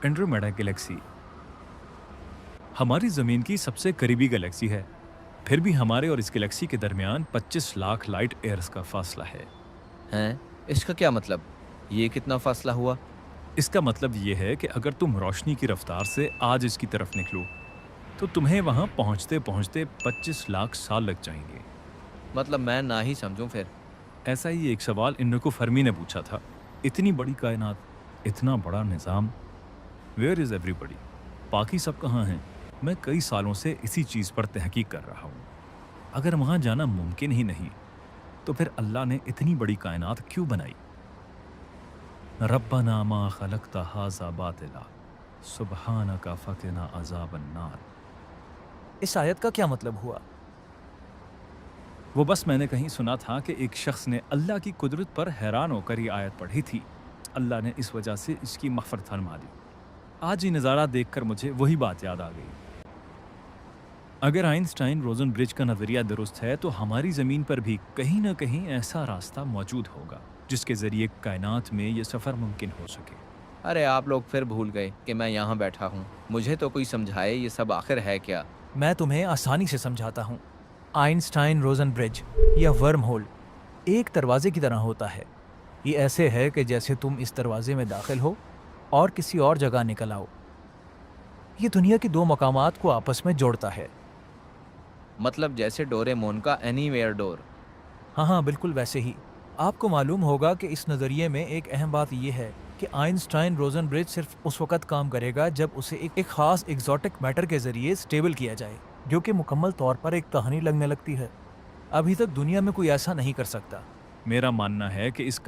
Andromeda Galaxy हमारी ज़मीन की सबसे करीबी गैलेक्सी है। फिर भी हमारे और इस गैलेक्सी के दरमियान 25 लाख लाइट ईयर्स का फासला है। हैं? इसका क्या मतलब? ये कितना फासला हुआ? इसका मतलब ये है कि अगर तुम रोशनी की रफ्तार से आज इसकी तरफ निकलो तो तुम्हें वहां पहुंचते पहुंचते 25 लाख साल लग जाएंगे। मतलब मैं ना ही समझूं फिर। ऐसा ही एक सवाल इन्नको फर्मी ने पूछा था। इतनी बड़ी कायनात, इतना बड़ा निज़ाम, वेयर इज़ एवरीबडी? बाकी सब कहाँ हैं? मैं कई सालों से इसी चीज़ पर तहकीक कर रहा हूँ। अगर वहाँ जाना मुमकिन ही नहीं तो फिर अल्लाह ने इतनी बड़ी कायनात क्यों बनाई? रब्बना मा खलक़्ता हाज़ा बातिला सुब्हानका फ़क़िना अज़ाबन नार। इस आयत का क्या मतलब हुआ? वो बस मैंने कहीं सुना था कि एक शख्स ने अल्लाह की कुदरत पर हैरान होकर ये आयत पढ़ी थी। अल्लाह ने इस वजह से इसकी मग़फ़िरत फरमा दी। आज ये नज़ारा देखकर मुझे वही बात याद आ गई। अगर आइंस्टाइन रोज़न ब्रिज का नज़रिया दुरुस्त है तो हमारी ज़मीन पर भी कहीं ना कहीं ऐसा रास्ता मौजूद होगा जिसके ज़रिए कायनात में ये सफ़र मुमकिन हो सके। अरे आप लोग फिर भूल गए कि मैं यहाँ बैठा हूँ। मुझे तो कोई समझाए ये सब आखिर है क्या? मैं तुम्हें आसानी से समझाता हूँ। आइंस्टाइन रोजन ब्रिज या वर्म होल एक दरवाजे की तरह होता है। ये ऐसे है कि जैसे तुम इस दरवाजे में दाखिल हो और किसी और जगह निकल आओ। ये दुनिया के दो मकामात को आपस में जोड़ता है। मतलब जैसे डोरेमोन का एनीवेयर डोर। हाँ हाँ, बिल्कुल वैसे ही। आपको मालूम होगा कि इस नज़रिए में एक अहम बात यह है कि आइंस्टाइन रोजन ब्रिज सिर्फ उस वक़्त काम करेगा जब उसे एक ख़ास एग्जॉटिक मैटर के ज़रिए स्टेबल किया जाए, जो कि मुकम्मल तौर पर एक कहानी लगने लगती है। अभी तक दुनिया में कोई ऐसा नहीं कर सकता। मेरा मानना है कि इस